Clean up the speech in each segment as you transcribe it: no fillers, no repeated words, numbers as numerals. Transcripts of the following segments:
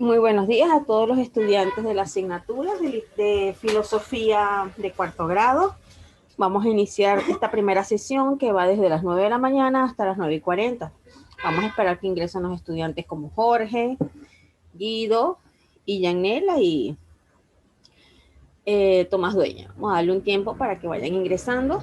Muy buenos días a todos los estudiantes de la asignatura de Filosofía de cuarto grado. Vamos a iniciar esta primera sesión que va desde las 9 de la mañana hasta las 9:40. Vamos a esperar que ingresen los estudiantes como Jorge, Guido y Yanela y Tomás Dueña. Vamos a darle un tiempo para que vayan ingresando.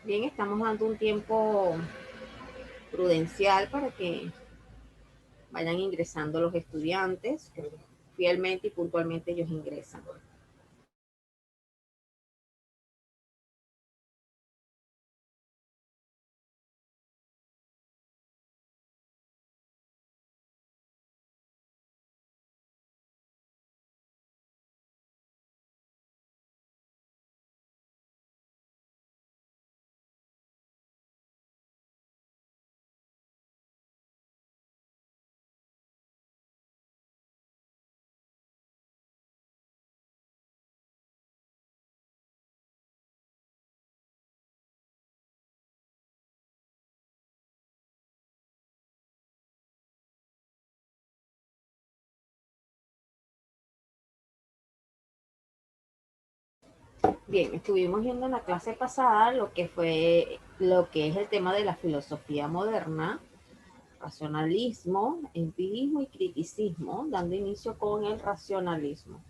Bien, estamos dando un tiempo prudencial para que vayan ingresando los estudiantes. Fielmente y puntualmente ellos ingresan. Bien, estuvimos viendo en la clase pasada lo que es el tema de la filosofía moderna, racionalismo, empirismo y criticismo, dando inicio con el racionalismo.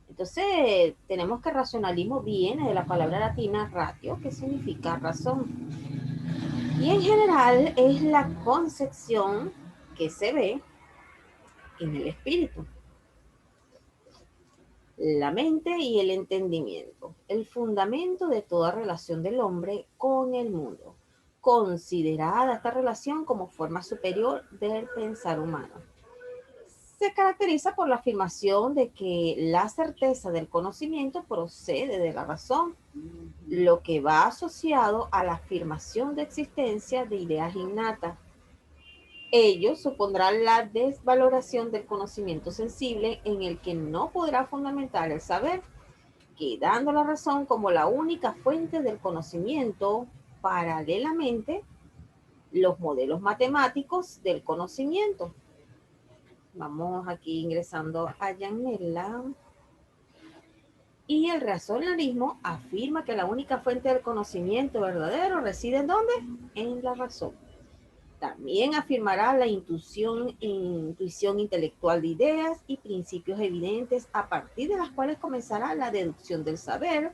Entonces, tenemos que racionalismo viene de la palabra latina ratio, que significa razón. Y en general es la concepción que se ve en el espíritu, la mente y el entendimiento, el fundamento de toda relación del hombre con el mundo, considerada esta relación como forma superior del pensar humano. Se caracteriza por la afirmación de que la certeza del conocimiento procede de la razón, lo que va asociado a la afirmación de existencia de ideas innatas. Ello supondrá la desvaloración del conocimiento sensible en el que no podrá fundamentar el saber, quedando la razón como la única fuente del conocimiento. Paralelamente, los modelos matemáticos del conocimiento. Vamos aquí ingresando a Yanela. Y el racionalismo afirma que la única fuente del conocimiento verdadero reside ¿en dónde? En la razón. También afirmará la intuición intelectual de ideas y principios evidentes a partir de las cuales comenzará la deducción del saber,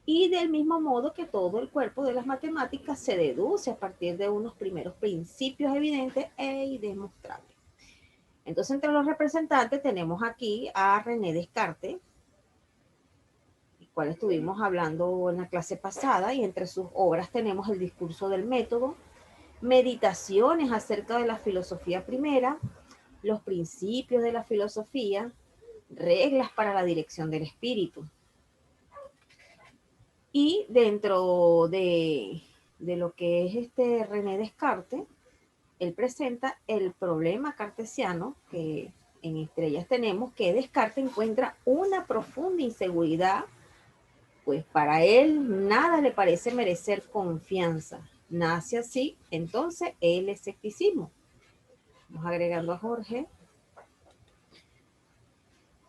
y del mismo modo que todo el cuerpo de las matemáticas se deduce a partir de unos primeros principios evidentes e demostrables. Entonces, entre los representantes tenemos aquí a René Descartes, el cual estuvimos hablando en la clase pasada, y entre sus obras tenemos el discurso del método, meditaciones acerca de la filosofía primera, los principios de la filosofía, reglas para la dirección del espíritu. Y dentro de lo que es René Descartes, él presenta el problema cartesiano, que en estrellas tenemos que Descartes encuentra una profunda inseguridad, pues para él nada le parece merecer confianza. Nace así entonces el escepticismo. Vamos agregando a Jorge.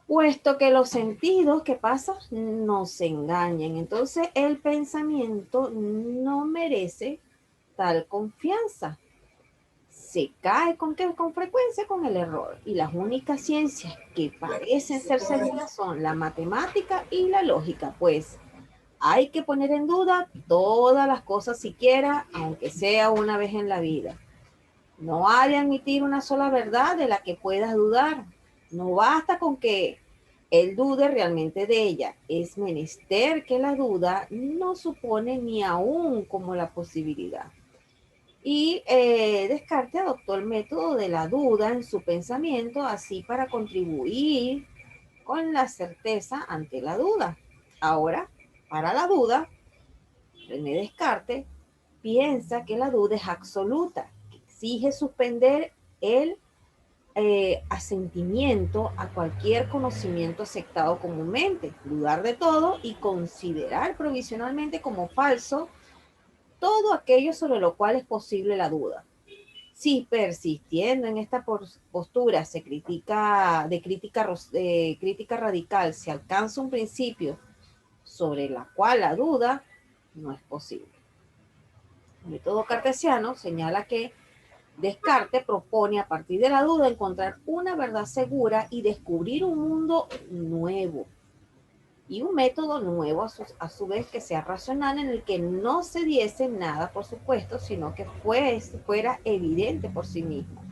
Puesto que los sentidos, ¿qué pasa? Nos engañan. Entonces el pensamiento no merece tal confianza. Se cae con qué? Con frecuencia con el error. Y las únicas ciencias que parecen ser seguras son la matemática y la lógica, pues Hay que poner en duda todas las cosas siquiera, aunque sea una vez en la vida. No ha de admitir una sola verdad de la que puedas dudar. No basta con que él dude realmente de ella. Es menester que la duda no supone ni aún como la posibilidad. Y Descartes adoptó el método de la duda en su pensamiento, así para contribuir con la certeza ante la duda. Ahora, para la duda, René Descartes piensa que la duda es absoluta, que exige suspender el asentimiento a cualquier conocimiento aceptado comúnmente, dudar de todo y considerar provisionalmente como falso todo aquello sobre lo cual es posible la duda. Si persistiendo en esta postura se critica de crítica radical, se alcanza un principio sobre la cual la duda no es posible. El método cartesiano señala que Descartes propone a partir de la duda encontrar una verdad segura y descubrir un mundo nuevo y un método nuevo a su vez que sea racional en el que no se diese nada por supuesto, sino que fuera evidente por sí mismo.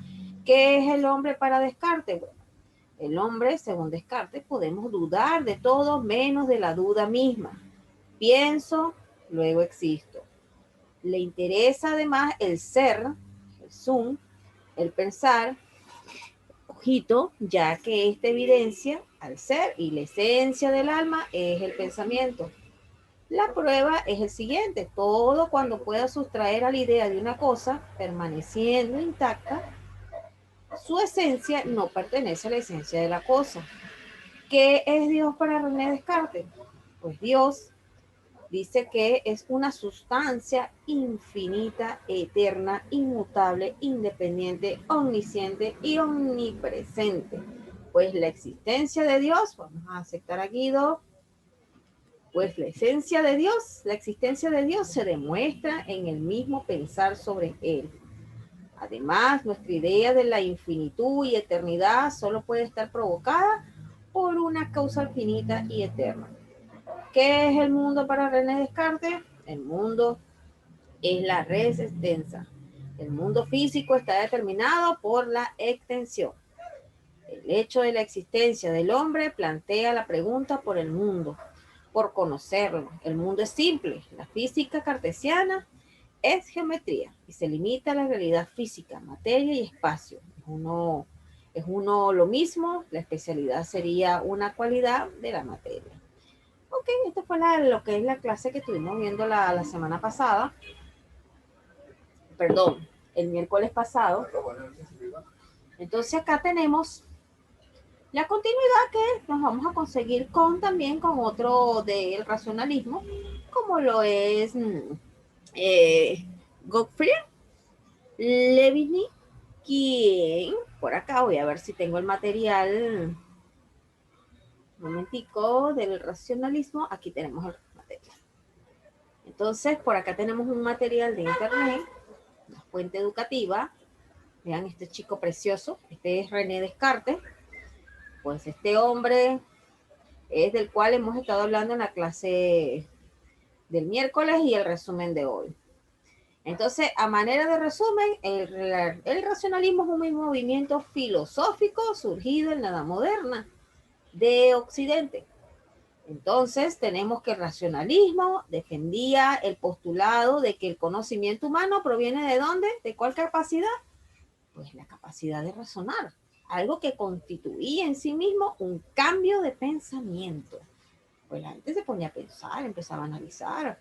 ¿Qué es el hombre para Descartes? Bueno, el hombre, según Descartes, podemos dudar de todo menos de la duda misma. Pienso, luego existo. Le interesa además el ser, el sum, el pensar, ojito, ya que esta evidencia al ser y la esencia del alma es el pensamiento. La prueba es el siguiente, todo cuando pueda sustraer a la idea de una cosa, permaneciendo intacta, su esencia no pertenece a la esencia de la cosa. ¿Qué es Dios para René Descartes? Pues Dios dice que es una sustancia infinita, eterna, inmutable, independiente, omnisciente y omnipresente. Pues la existencia de Dios, vamos a aceptar aquí dos, pues la esencia de Dios, la existencia de Dios se demuestra en el mismo pensar sobre Él. Además, nuestra idea de la infinitud y eternidad solo puede estar provocada por una causa finita y eterna. ¿Qué es el mundo para René Descartes? El mundo es la resistencia. El mundo físico está determinado por la extensión. El hecho de la existencia del hombre plantea la pregunta por el mundo, por conocerlo. El mundo es simple. La física cartesiana es geometría y se limita a la realidad física, materia y espacio. Es uno lo mismo, la especialidad sería una cualidad de la materia. Ok, esta fue lo que es la clase que estuvimos viendo la semana pasada, perdón, el miércoles pasado. Entonces acá tenemos la continuidad que nos vamos a conseguir también con otro del racionalismo, como lo es Gottfried Leibniz, quien, por acá voy a ver si tengo el material, un momentico, del racionalismo, aquí tenemos el material. Entonces, por acá tenemos un material de internet, una fuente educativa. Vean este chico precioso, este es René Descartes. Pues este hombre es del cual hemos estado hablando en la clase del miércoles y el resumen de hoy. Entonces, a manera de resumen, el racionalismo es un movimiento filosófico surgido en la Edad Moderna de Occidente. Entonces, tenemos que el racionalismo defendía el postulado de que el conocimiento humano proviene ¿de dónde? ¿De cuál capacidad? Pues la capacidad de razonar, algo que constituía en sí mismo un cambio de pensamiento. Pues la gente se ponía a pensar, empezaba a analizar.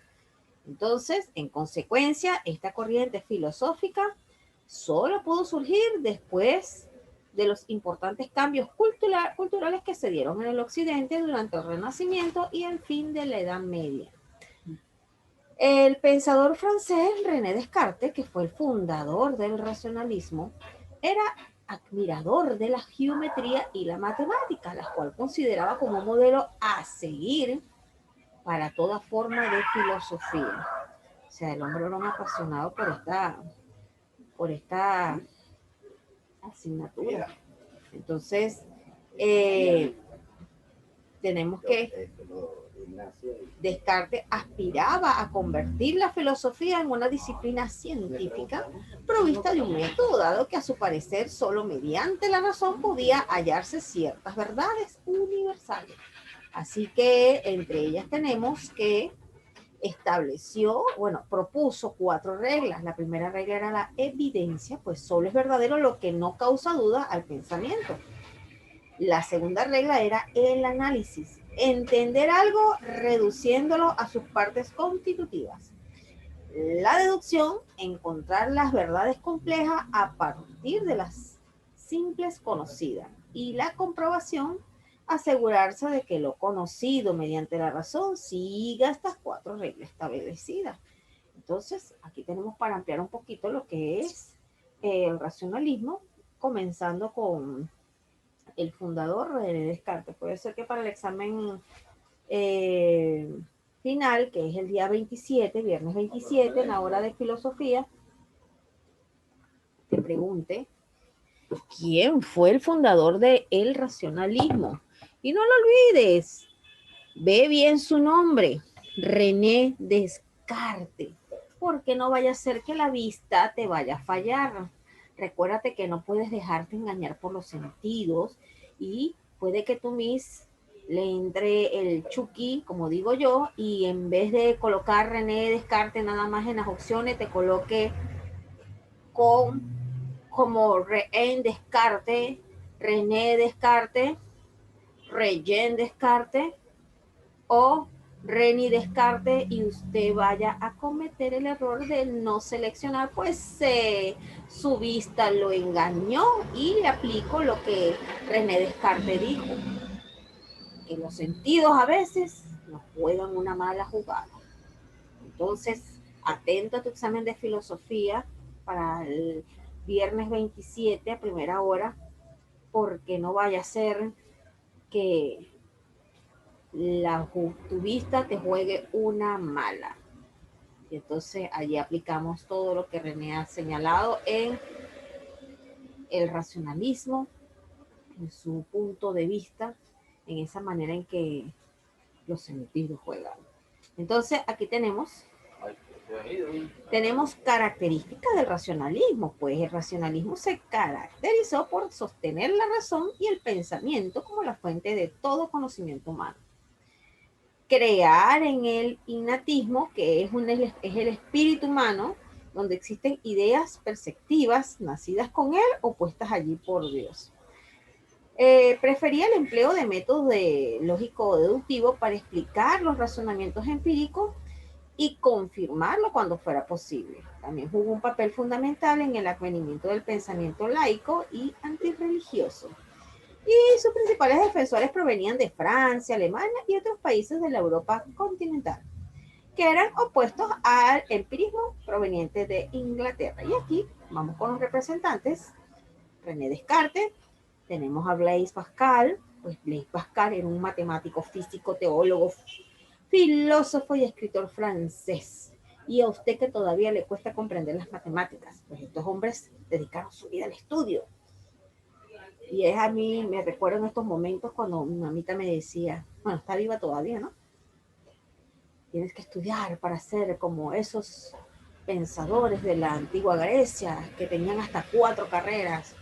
Entonces, en consecuencia, esta corriente filosófica solo pudo surgir después de los importantes cambios culturales que se dieron en el occidente durante el Renacimiento y el fin de la Edad Media. El pensador francés René Descartes, que fue el fundador del racionalismo, era admirador de la geometría y la matemática, la cual consideraba como un modelo a seguir para toda forma de filosofía. O sea, el hombre era un apasionado por esta asignatura. Entonces, tenemos que Descartes aspiraba a convertir la filosofía en una disciplina científica provista de un método, dado que a su parecer solo mediante la razón podía hallarse ciertas verdades universales. Así que entre ellas tenemos que propuso 4 reglas. La primera regla era la evidencia, pues solo es verdadero lo que no causa duda al pensamiento. La segunda regla era el análisis, entender algo reduciéndolo a sus partes constitutivas. La deducción, encontrar las verdades complejas a partir de las simples conocidas. Y la comprobación, asegurarse de que lo conocido mediante la razón siga estas 4 reglas establecidas. Entonces, aquí tenemos para ampliar un poquito lo que es el racionalismo, comenzando con el fundador René Descartes. Puede ser que para el examen eh, final, que es el día 27, viernes 27, en la hora de filosofía, te pregunte quién fue el fundador del racionalismo. Y no lo olvides, ve bien su nombre, René Descartes, porque no vaya a ser que la vista te vaya a fallar. Recuérdate que no puedes dejarte engañar por los sentidos y puede que tú mis le entre el Chucky, como digo yo, y en vez de colocar René Descartes nada más en las opciones, te coloque con como René Descartes, René Descartes, René Descartes o René Descartes y usted vaya a cometer el error de no seleccionar, pues su vista lo engañó y le aplicó lo que René Descartes dijo, que los sentidos a veces nos juegan una mala jugada. Entonces, atento a tu examen de filosofía para el viernes 27 a primera hora, porque no vaya a ser que tu vista te juegue una mala. Y entonces allí aplicamos todo lo que René ha señalado en el racionalismo, en su punto de vista, en esa manera en que los sentidos juegan. Entonces aquí tenemos características del racionalismo, pues el racionalismo se caracterizó por sostener la razón y el pensamiento como la fuente de todo conocimiento humano. Crear en el innatismo, que es el espíritu humano, donde existen ideas perceptivas nacidas con él o puestas allí por Dios. Prefería el empleo de métodos de lógico-deductivo para explicar los razonamientos empíricos y confirmarlo cuando fuera posible. También jugó un papel fundamental en el advenimiento del pensamiento laico y antirreligioso. Y sus principales defensores provenían de Francia, Alemania y otros países de la Europa continental, que eran opuestos al empirismo proveniente de Inglaterra. Y aquí vamos con los representantes. René Descartes, tenemos a Blaise Pascal, pues Blaise Pascal era un matemático, físico, teólogo, filósofo y escritor francés. Y a usted que todavía le cuesta comprender las matemáticas, pues estos hombres dedicaron su vida al estudio. Y es a mí, me recuerdo en estos momentos cuando mi mamita me decía, bueno, está viva todavía, ¿no? Tienes que estudiar para ser como esos pensadores de la antigua Grecia que tenían hasta 4 carreras.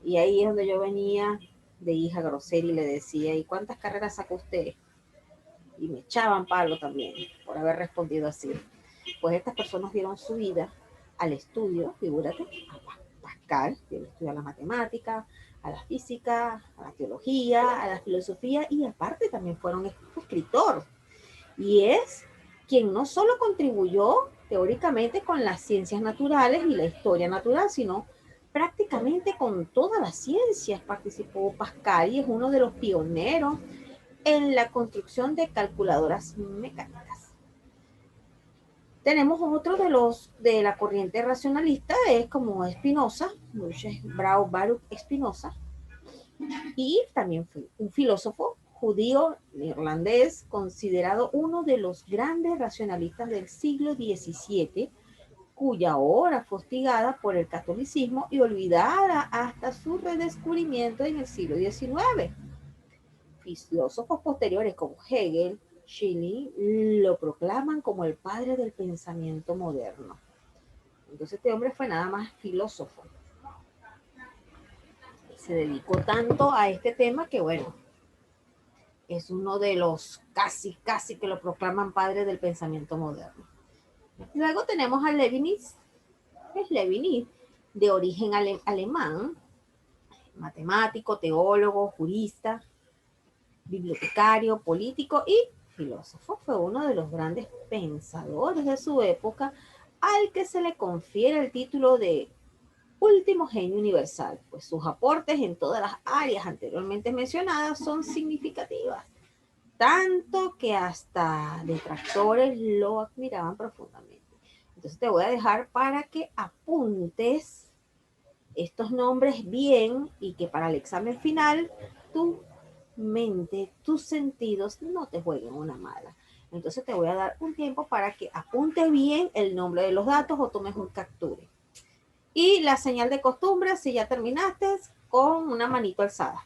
Y ahí es donde yo venía de hija grosera y le decía, ¿y cuántas carreras sacó usted? Y me echaban palo también por haber respondido así. Pues estas personas dieron su vida al estudio, figúrate, a Pascal, que estudia la matemática, a la física, a la teología, a la filosofía y aparte también fueron escritor. Y es quien no solo contribuyó teóricamente con las ciencias naturales y la historia natural, sino prácticamente con todas las ciencias participó Pascal y es uno de los pioneros en la construcción de calculadoras mecánicas. Tenemos otro de la corriente racionalista, es como Spinoza, Baruch Spinoza, y también fue un filósofo judío neerlandés, considerado uno de los grandes racionalistas del siglo XVII, cuya obra fue hostigada por el catolicismo y olvidada hasta su redescubrimiento en el siglo XIX. Filósofos posteriores como Hegel, Schilling lo proclaman como el padre del pensamiento moderno. Entonces este hombre fue nada más filósofo. Se dedicó tanto a este tema que, bueno, es uno de los casi que lo proclaman padre del pensamiento moderno. Luego tenemos a Leibniz, que es Leibniz, de origen alemán, matemático, teólogo, jurista, bibliotecario, político y filósofo. Fue uno de los grandes pensadores de su época, al que se le confiere el título de último genio universal, pues sus aportes en todas las áreas anteriormente mencionadas son significativas, tanto que hasta detractores lo admiraban profundamente. Entonces te voy a dejar para que apuntes estos nombres bien y que para el examen final tu mente, tus sentidos no te jueguen una mala. Entonces te voy a dar un tiempo para que apunte bien el nombre de los datos o tomes un capture. Y la señal de costumbre, si ya terminaste, con una manito alzada.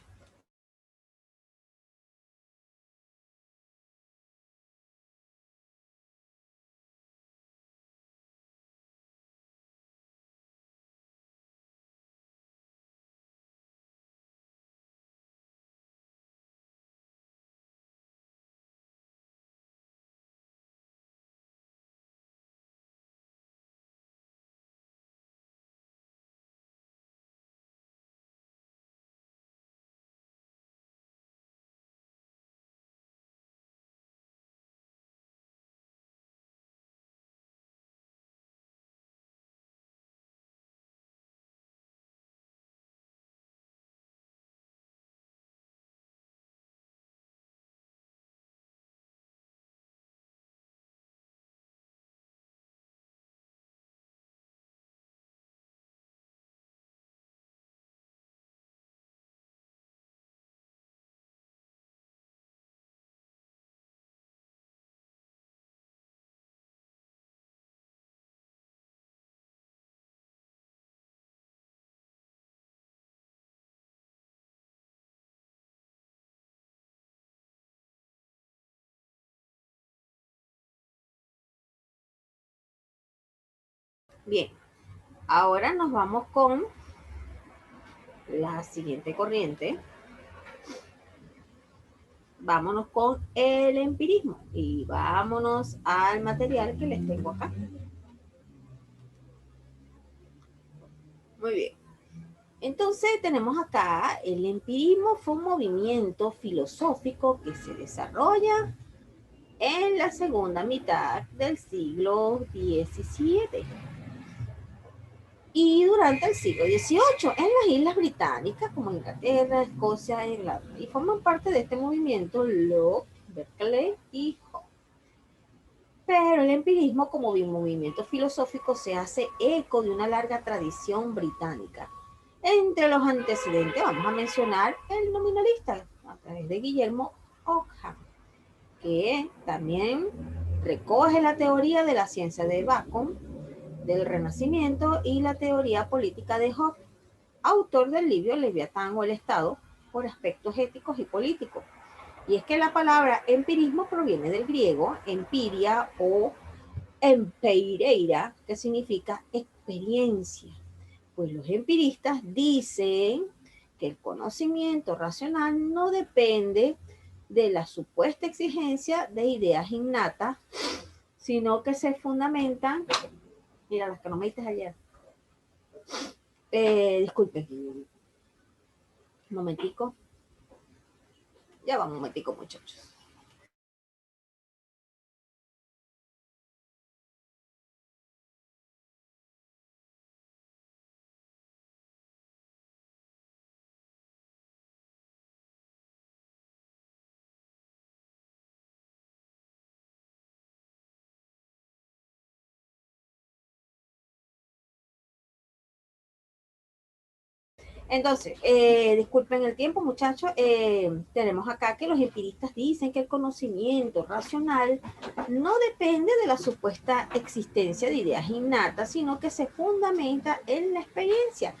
Bien, ahora nos vamos con la siguiente corriente. Vámonos con el empirismo y vámonos al material que les tengo acá. Muy bien. Entonces tenemos acá el empirismo fue un movimiento filosófico que se desarrolla en la segunda mitad del siglo XVII y durante el siglo XVIII en las Islas Británicas como Inglaterra, Escocia e Irlanda. Y forman parte de este movimiento Locke, Berkeley y Hooke. Pero el empirismo como movimiento filosófico se hace eco de una larga tradición británica. Entre los antecedentes vamos a mencionar el nominalista a través de Guillermo Ockham, que también recoge la teoría de la ciencia de Bacon, del Renacimiento y la teoría política de Hobbes, autor del libro Leviatán o el Estado por aspectos éticos y políticos. Y es que la palabra empirismo proviene del griego empiria o empeireira, que significa experiencia. Pues los empiristas dicen que el conocimiento racional no depende de la supuesta exigencia de ideas innatas, sino que se fundamentan, mira, las que no me diste ayer, disculpen, un momentico, ya va un momentico muchachos. Entonces, disculpen el tiempo, muchachos. Tenemos acá que los empiristas dicen que el conocimiento racional no depende de la supuesta existencia de ideas innatas, sino que se fundamenta en la experiencia,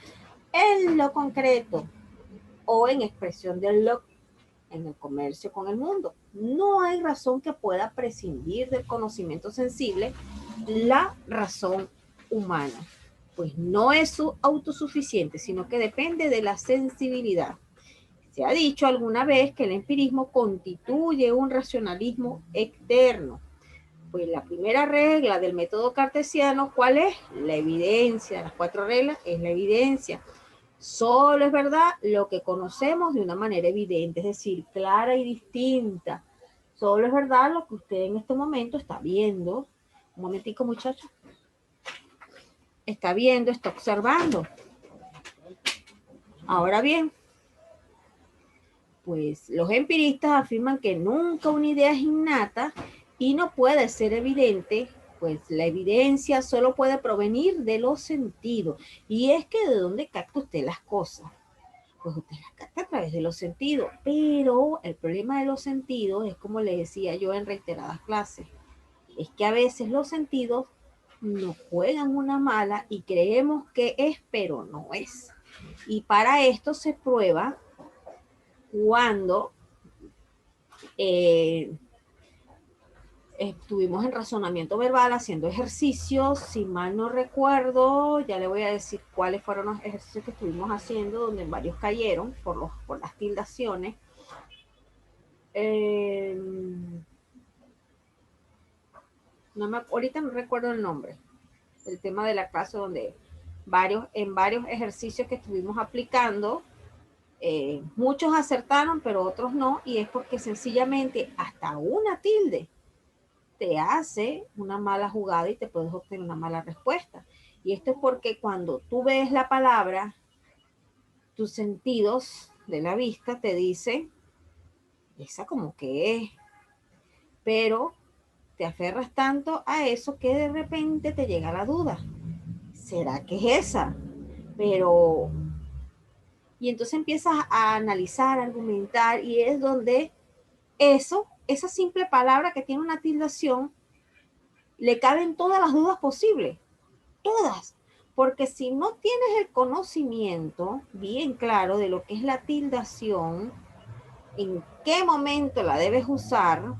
en lo concreto o en expresión de Locke, en el comercio con el mundo. No hay razón que pueda prescindir del conocimiento sensible la razón humana, pues no es autosuficiente, sino que depende de la sensibilidad. Se ha dicho alguna vez que el empirismo constituye un racionalismo externo. Pues la primera regla del método cartesiano, ¿cuál es? La evidencia. Las 4 reglas es la evidencia. Solo es verdad lo que conocemos de una manera evidente, es decir, clara y distinta. Solo es verdad lo que usted en este momento está viendo. Un momentico, muchachos. Está viendo, está observando. Ahora bien, pues los empiristas afirman que nunca una idea es innata y no puede ser evidente, pues la evidencia solo puede provenir de los sentidos. Y es que ¿de dónde capta usted las cosas? Pues usted las capta a través de los sentidos, pero el problema de los sentidos es como le decía yo en reiteradas clases, es que a veces los sentidos nos juegan una mala y creemos que es, pero no es. Y para esto se prueba cuando estuvimos en razonamiento verbal haciendo ejercicios, si mal no recuerdo, ya le voy a decir cuáles fueron los ejercicios que estuvimos haciendo, donde varios cayeron por las tildaciones. Ahorita no recuerdo el nombre, el tema de la clase donde en varios ejercicios que estuvimos aplicando, muchos acertaron, pero otros no, y es porque sencillamente hasta una tilde te hace una mala jugada y te puedes obtener una mala respuesta. Y esto es porque cuando tú ves la palabra, tus sentidos de la vista te dicen, esa como que es, pero te aferras tanto a eso que de repente te llega la duda. ¿Será que es esa? Pero, y entonces empiezas a analizar, a argumentar, y es donde esa simple palabra que tiene una tildación, le caben todas las dudas posibles, todas. Porque si no tienes el conocimiento bien claro de lo que es la tildación, en qué momento la debes usar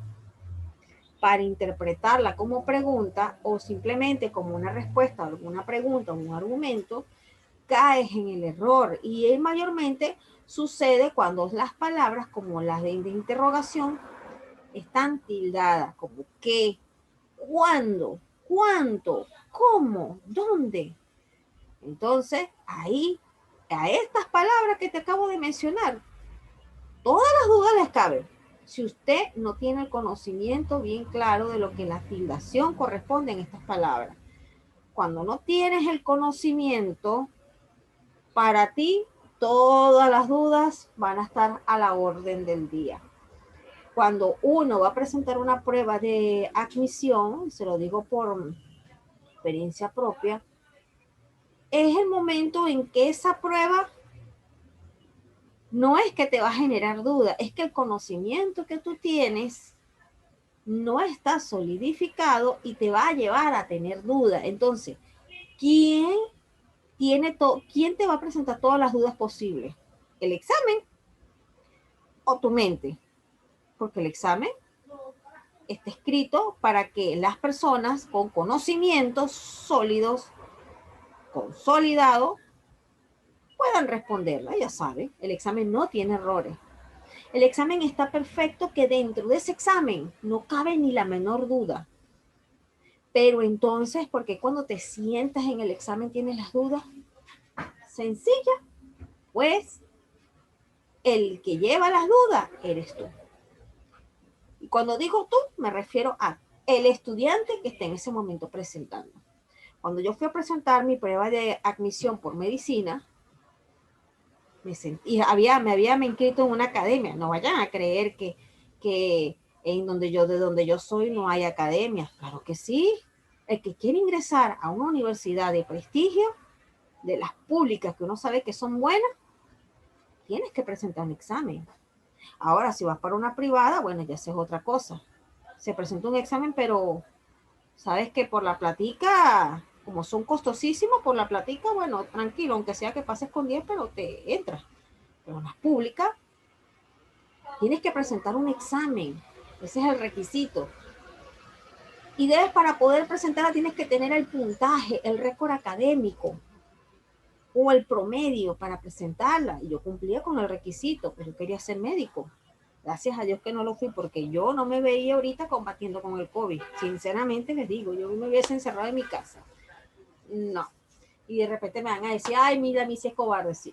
para interpretarla como pregunta o simplemente como una respuesta a alguna pregunta o un argumento, caes en el error. Y mayormente sucede cuando las palabras como las de interrogación están tildadas, como qué, cuándo, cuánto, cómo, dónde. Entonces, ahí, a estas palabras que te acabo de mencionar, todas las dudas les caben. Si usted no tiene el conocimiento bien claro de lo que la tildación corresponde en estas palabras. Cuando no tienes el conocimiento, para ti todas las dudas van a estar a la orden del día. Cuando uno va a presentar una prueba de admisión, se lo digo por experiencia propia, es el momento en que esa prueba no es que te va a generar duda, es que el conocimiento que tú tienes no está solidificado y te va a llevar a tener duda. Entonces, ¿quién te va a presentar todas las dudas posibles? ¿El examen o tu mente? Porque el examen está escrito para que las personas con conocimientos sólidos, consolidados, puedan responderla. Ya saben, el examen no tiene errores. El examen está perfecto, que dentro de ese examen no cabe ni la menor duda. Pero entonces, ¿por qué cuando te sientas en el examen tienes las dudas? Sencilla, pues el que lleva las dudas eres tú. Y cuando digo tú, me refiero a el estudiante que está en ese momento presentando. Cuando yo fui a presentar mi prueba de admisión por medicina, me había inscrito en una academia. No vayan a creer que de donde yo soy no hay academias. Claro que sí. El que quiere ingresar a una universidad de prestigio, de las públicas que uno sabe que son buenas, tienes que presentar un examen. Ahora, si vas para una privada, bueno, ya eso es otra cosa. Se presenta un examen, pero sabes que por la platica, como son costosísimos, por la platica, bueno, tranquilo, aunque sea que pases con 10, pero te entras. Pero en las públicas, Tienes que presentar un examen, ese es el requisito. Y para poder presentarla, tienes que tener el puntaje, el récord académico o el promedio para presentarla. Y yo cumplía con el requisito, pero yo quería ser médico. Gracias a Dios que no lo fui, porque yo no me veía ahorita combatiendo con el COVID. Sinceramente les digo, yo me hubiese encerrado en mi casa. No. Y de repente me van a decir, ay, mira, mi si es cobarde. Sí,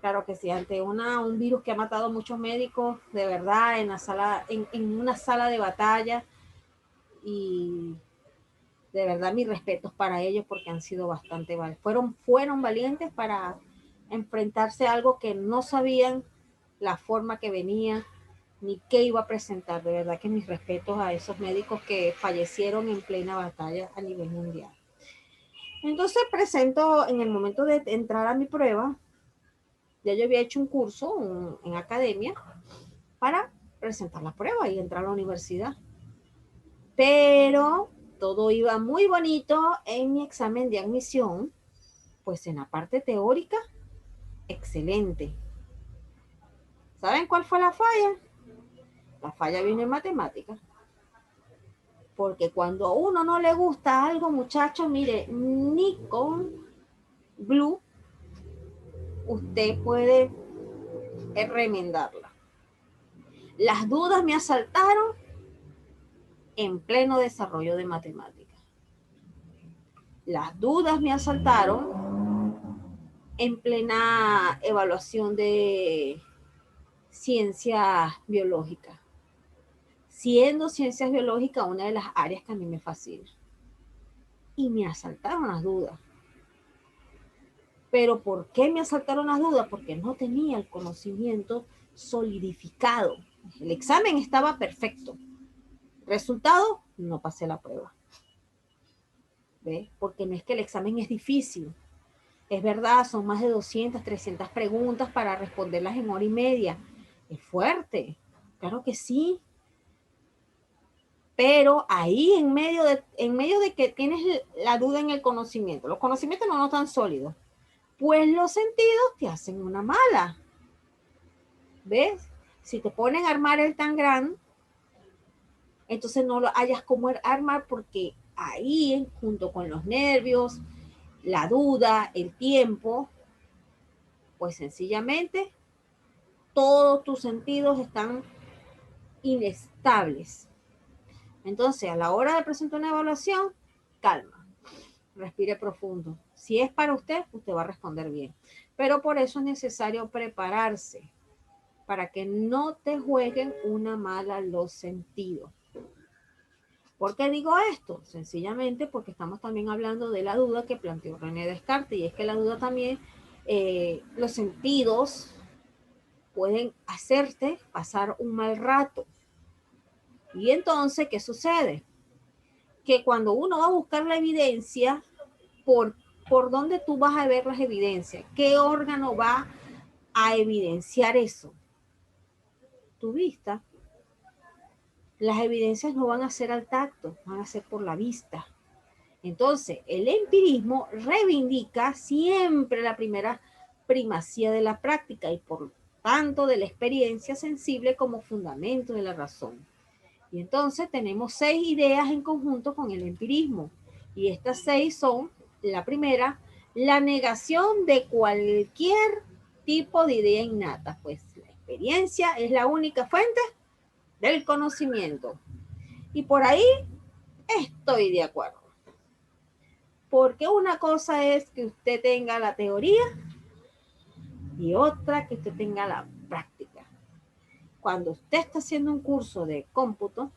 claro que sí, ante un virus que ha matado a muchos médicos, de verdad, en una sala de batalla, y de verdad mis respetos para ellos porque han sido bastante valientes. Fueron valientes para enfrentarse a algo que no sabían la forma que venía ni qué iba a presentar. De verdad que mis respetos a esos médicos que fallecieron en plena batalla a nivel mundial. Entonces presento, en el momento de entrar a mi prueba, ya yo había hecho un curso en academia para presentar la prueba y entrar a la universidad. Pero todo iba muy bonito en mi examen de admisión, pues en la parte teórica, excelente. ¿Saben cuál fue la falla? La falla vino en matemáticas. Porque cuando a uno no le gusta algo, muchachos, mire, ni con Blue usted puede remendarla. Las dudas me asaltaron en pleno desarrollo de matemáticas. Las dudas me asaltaron en plena evaluación de ciencias biológicas, siendo ciencias biológicas una de las áreas que a mí me fascina. Y me asaltaron las dudas. ¿Pero por qué me asaltaron las dudas? Porque no tenía el conocimiento solidificado. El examen estaba perfecto. Resultado, no pasé la prueba. ¿Ves? Porque no es que el examen es difícil. Es verdad, son más de 200, 300 preguntas para responderlas en hora y media. Es fuerte, claro que sí. Pero ahí en medio de que tienes la duda en el conocimiento, los conocimientos no están sólidos, pues los sentidos te hacen una mala. ¿Ves? Si te ponen a armar el Tangram, entonces no lo hayas como armar porque ahí, junto con los nervios, la duda, el tiempo, pues sencillamente todos tus sentidos están inestables. Entonces, a la hora de presentar una evaluación, calma, respire profundo. Si es para usted, usted va a responder bien. Pero por eso es necesario prepararse, para que no te jueguen una mala los sentidos. ¿Por qué digo esto? Sencillamente porque estamos también hablando de la duda que planteó René Descartes, y es que la duda también, los sentidos pueden hacerte pasar un mal rato. Y entonces, ¿qué sucede? Que cuando uno va a buscar la evidencia, ¿por, por dónde tú vas a ver las evidencias? ¿Qué órgano va a evidenciar eso? Tu vista. Las evidencias no van a ser al tacto, van a ser por la vista. Entonces, el empirismo reivindica siempre la primacía de la práctica y por tanto de la experiencia sensible como fundamento de la razón. Y entonces tenemos 6 ideas en conjunto con el empirismo. Y estas 6 son, la primera, la negación de cualquier tipo de idea innata, pues la experiencia es la única fuente del conocimiento. Y por ahí estoy de acuerdo. Porque una cosa es que usted tenga la teoría y otra que usted tenga la práctica. Cuando usted está haciendo un curso de cómputo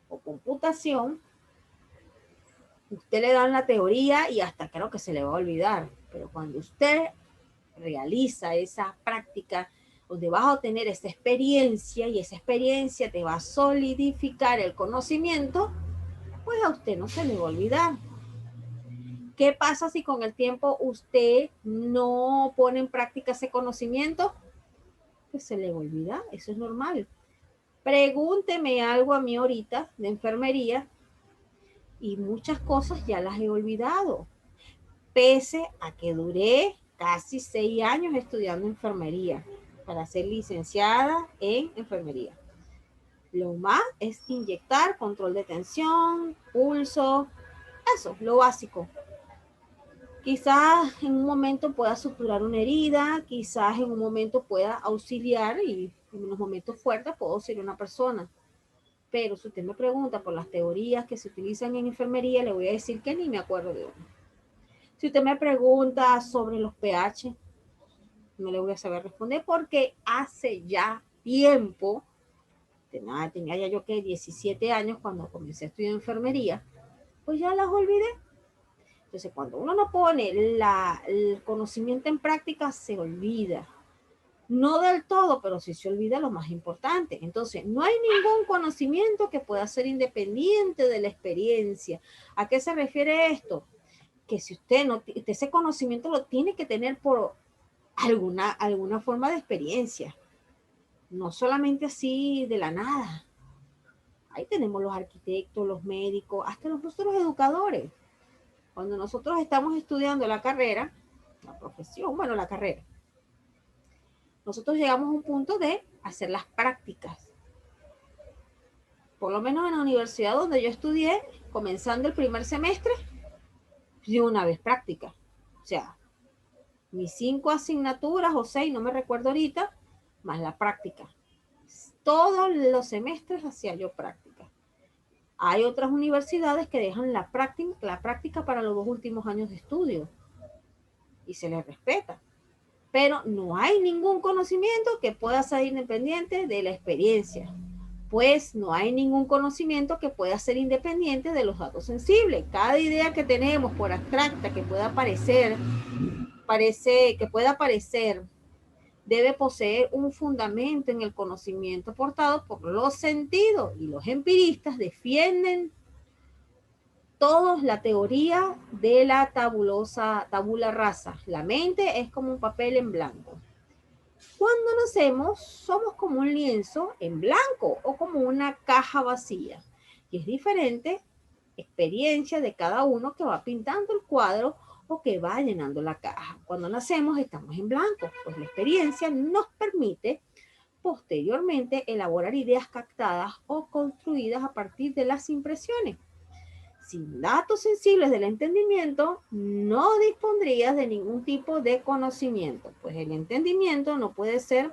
o computación, usted le dan la teoría y hasta creo que se le va a olvidar. Pero cuando usted realiza esa práctica, donde vas a obtener esa experiencia y esa experiencia te va a solidificar el conocimiento, pues a usted no se le va a olvidar. ¿Qué pasa si con el tiempo usted no pone en práctica ese conocimiento? Pues se le va a olvidar, eso es normal. Pregúnteme algo a mí ahorita de enfermería y muchas cosas ya las he olvidado, pese a que duré casi 6 años estudiando enfermería. para ser licenciada en enfermería. Lo más es inyectar, control de tensión, pulso, eso, lo básico. Quizás en un momento pueda suturar una herida, quizás en un momento pueda auxiliar y en unos momentos fuertes puedo auxiliar a una persona. Pero si usted me pregunta por las teorías que se utilizan en enfermería, le voy a decir que ni me acuerdo de una. Si usted me pregunta sobre los pH, no le voy a saber responder porque hace ya tiempo, tenía ya yo que 17 años cuando comencé a estudiar enfermería, pues ya las olvidé. Entonces, cuando uno no pone el conocimiento en práctica, se olvida. No del todo, pero sí se olvida lo más importante. Entonces, no hay ningún conocimiento que pueda ser independiente de la experiencia. ¿A qué se refiere esto? Que si usted no, ese conocimiento lo tiene que tener por alguna forma de experiencia. No solamente así de la nada. Ahí tenemos los arquitectos, los médicos, hasta nosotros los educadores. Cuando nosotros estamos estudiando la carrera, la profesión, bueno, la carrera, nosotros llegamos a un punto de hacer las prácticas. Por lo menos en la universidad donde yo estudié, comenzando el primer semestre, de una vez práctica. O sea, mis 5 asignaturas o 6, no me recuerdo ahorita, más la práctica. Todos los semestres hacía yo práctica. Hay otras universidades que dejan la práctica para los 2 últimos años de estudio y se les respeta. Pero no hay ningún conocimiento que pueda ser independiente de la experiencia, pues no hay ningún conocimiento que pueda ser independiente de los datos sensibles. Cada idea que tenemos, por abstracta que pueda parecer, debe poseer un fundamento en el conocimiento aportado por los sentidos, y los empiristas defienden todos la teoría de la tabula rasa. La mente es como un papel en blanco. Cuando nacemos, somos como un lienzo en blanco o como una caja vacía. Y es diferente experiencia de cada uno que va pintando el cuadro o que va llenando la caja. Cuando nacemos estamos en blanco, pues la experiencia nos permite posteriormente elaborar ideas captadas o construidas a partir de las impresiones. Sin datos sensibles del entendimiento, no dispondrías de ningún tipo de conocimiento, pues el entendimiento no puede ser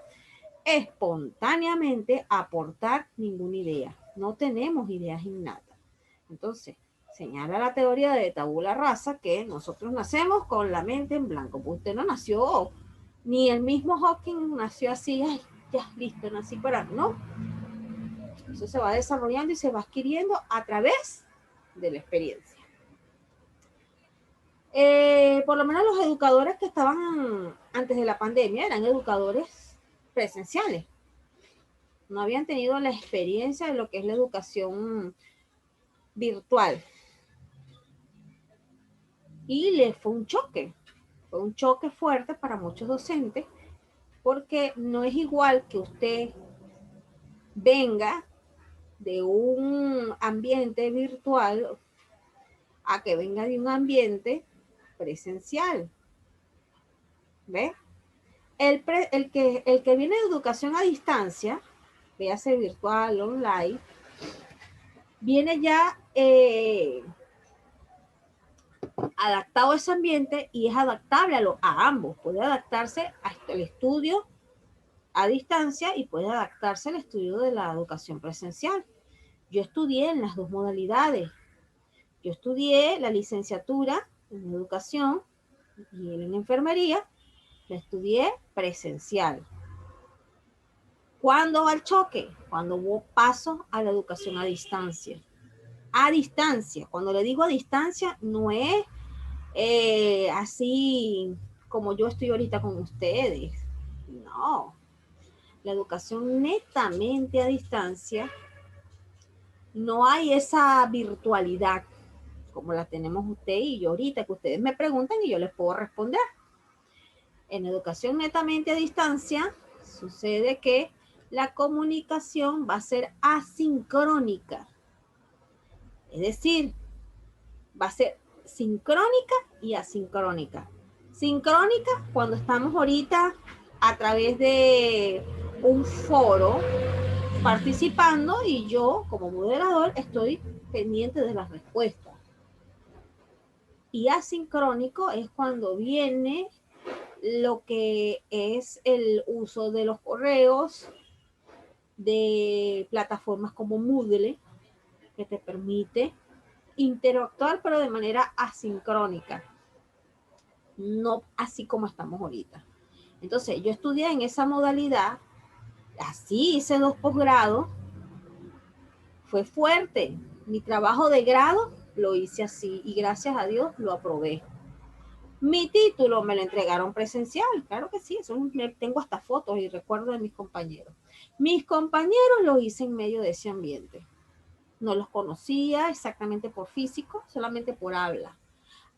espontáneamente aportar ninguna idea. No tenemos ideas innatas. Entonces, señala la teoría de tabula rasa que nosotros nacemos con la mente en blanco. Pues usted no nació, ni el mismo Hawking nació así, ay, ya, listo, nací para... No, eso se va desarrollando y se va adquiriendo a través de la experiencia. Por lo menos los educadores que estaban antes de la pandemia eran educadores presenciales. No habían tenido la experiencia de lo que es la educación virtual. Y les fue un choque fuerte para muchos docentes, porque no es igual que usted venga de un ambiente virtual a que venga de un ambiente presencial. ¿Ve? El que viene de educación a distancia, véase virtual, online, viene ya adaptado a ese ambiente y es adaptable a ambos. Puede adaptarse al estudio a distancia y puede adaptarse al estudio de la educación presencial. Yo estudié en las dos modalidades. Yo estudié la licenciatura en educación y en enfermería, la estudié presencial. ¿Cuándo va el choque? Cuando paso a la educación a distancia. A distancia. Cuando le digo a distancia, no es así como yo estoy ahorita con ustedes. No. La educación netamente a distancia, no hay esa virtualidad como la tenemos usted y yo ahorita, que ustedes me preguntan y yo les puedo responder. En educación netamente a distancia, sucede que la comunicación va a ser asincrónica. Es decir, va a ser sincrónica y asincrónica. Sincrónica cuando estamos ahorita a través de un foro participando y yo como moderador estoy pendiente de las respuestas. Y asincrónico es cuando viene lo que es el uso de los correos, de plataformas como Moodle, que te permite interactuar pero de manera asincrónica, no así como estamos ahorita. Entonces yo estudié en esa modalidad, así hice 2 posgrados, fue fuerte. Mi trabajo de grado lo hice así y gracias a Dios lo aprobé. Mi título me lo entregaron presencial, claro que sí, eso tengo hasta fotos y recuerdos de mis compañeros. Mis compañeros lo hice en medio de ese ambiente. No los conocía exactamente por físico, solamente por habla.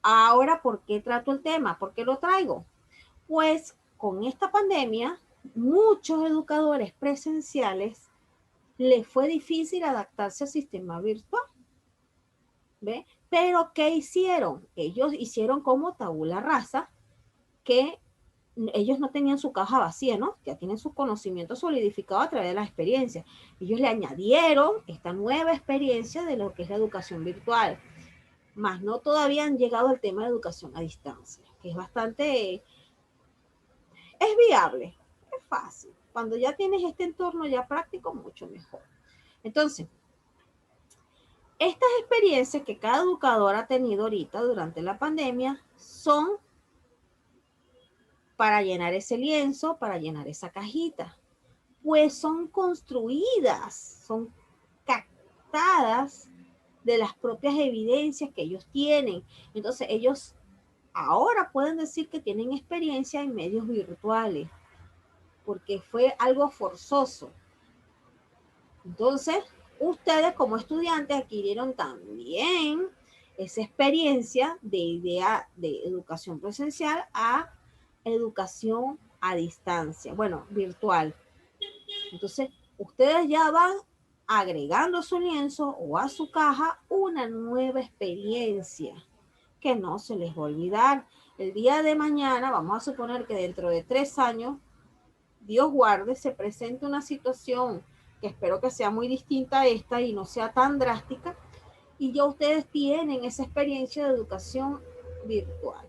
Ahora, ¿por qué trato el tema? ¿Por qué lo traigo? Pues con esta pandemia, muchos educadores presenciales les fue difícil adaptarse al sistema virtual. ¿Ve? Pero ¿qué hicieron? Ellos hicieron como tabula rasa, que ellos no tenían su caja vacía, ¿no? Ya tienen sus conocimientos solidificados a través de las experiencias. Ellos le añadieron esta nueva experiencia de lo que es la educación virtual. Más no todavía han llegado al tema de educación a distancia, que es bastante, es viable, es fácil. Cuando ya tienes este entorno ya práctico, mucho mejor. Entonces, estas experiencias que cada educador ha tenido ahorita durante la pandemia son para llenar ese lienzo, para llenar esa cajita. Pues son construidas, son captadas de las propias evidencias que ellos tienen. Entonces ellos ahora pueden decir que tienen experiencia en medios virtuales, porque fue algo forzoso. Entonces, ustedes como estudiantes adquirieron también esa experiencia de idea de educación presencial a educación a distancia, bueno, virtual. Entonces, ustedes ya van agregando a su lienzo o a su caja una nueva experiencia que no se les va a olvidar. El día de mañana, vamos a suponer que dentro de 3 años, Dios guarde, se presente una situación que espero que sea muy distinta a esta y no sea tan drástica, y ya ustedes tienen esa experiencia de educación virtual.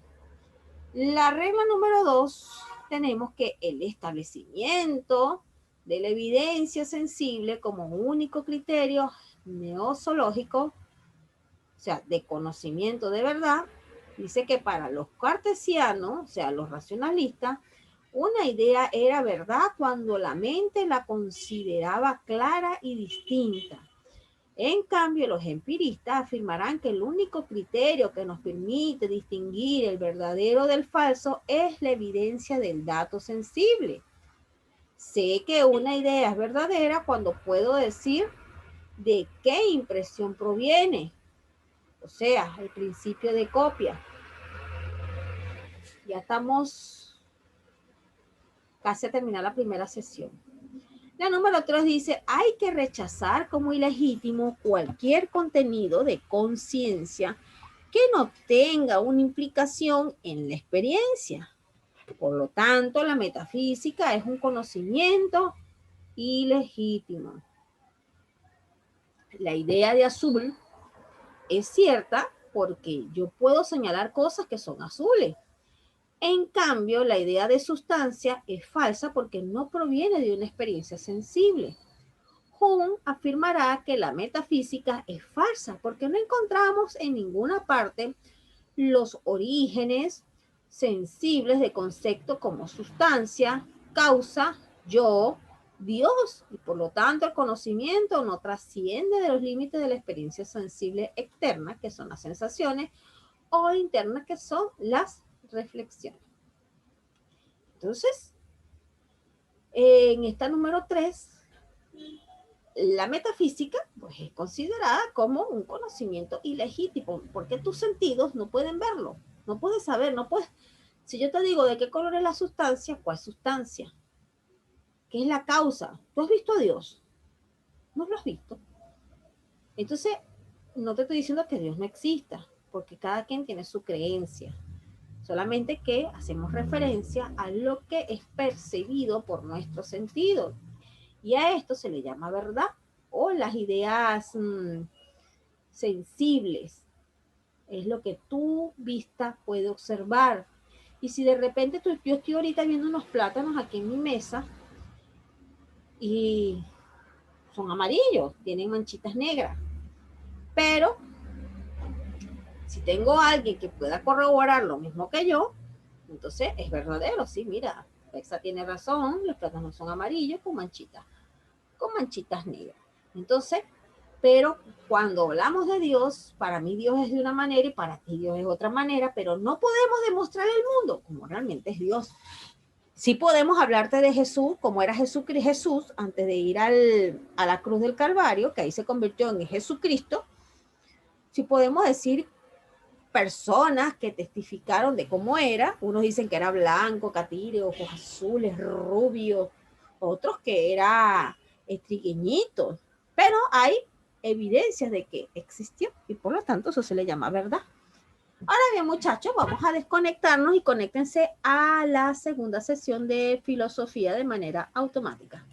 La regla número 2, tenemos que el establecimiento de la evidencia sensible como único criterio neozoológico, o sea, de conocimiento de verdad, dice que para los cartesianos, o sea, los racionalistas, una idea era verdad cuando la mente la consideraba clara y distinta. En cambio, los empiristas afirmarán que el único criterio que nos permite distinguir el verdadero del falso es la evidencia del dato sensible. Sé que una idea es verdadera cuando puedo decir de qué impresión proviene, o sea, el principio de copia. Ya estamos casi a terminar la primera sesión. La número 3 dice, hay que rechazar como ilegítimo cualquier contenido de conciencia que no tenga una implicación en la experiencia. Por lo tanto, la metafísica es un conocimiento ilegítimo. La idea de azul es cierta porque yo puedo señalar cosas que son azules. En cambio, la idea de sustancia es falsa porque no proviene de una experiencia sensible. Hume afirmará que la metafísica es falsa porque no encontramos en ninguna parte los orígenes sensibles de conceptos como sustancia, causa, yo, Dios, y por lo tanto el conocimiento no trasciende de los límites de la experiencia sensible externa, que son las sensaciones, o internas, que son las reflexiones. Entonces, en esta número 3, la metafísica pues, es considerada como un conocimiento ilegítimo, porque tus sentidos no pueden verlo, no puedes saber, no puedes. Si yo te digo de qué color es la sustancia, ¿cuál sustancia? ¿Qué es la causa? ¿Tú has visto a Dios? No lo has visto. Entonces, no te estoy diciendo que Dios no exista, porque cada quien tiene su creencia, solamente que hacemos referencia a lo que es percibido por nuestro sentido. Y a esto se le llama verdad o las ideas sensibles. Es lo que tu vista puede observar. Y si de repente yo estoy ahorita viendo unos plátanos aquí en mi mesa y son amarillos, tienen manchitas negras, pero si tengo a alguien que pueda corroborar lo mismo que yo, entonces es verdadero, sí, mira, Pexa tiene razón, los plátanos son amarillos con manchitas negras. Entonces, pero cuando hablamos de Dios, para mí Dios es de una manera y para ti Dios es otra manera, pero no podemos demostrar el mundo como realmente es Dios. Sí podemos hablarte de Jesús, como era Jesús antes de ir a la cruz del Calvario, que ahí se convirtió en Jesucristo. Sí podemos decir personas que testificaron de cómo era. Unos dicen que era blanco, catire, ojos azules, rubio, otros que era trigueñito, pero hay evidencias de que existió y por lo tanto eso se le llama verdad. Ahora bien, muchachos, vamos a desconectarnos y conéctense a la segunda sesión de filosofía de manera automática.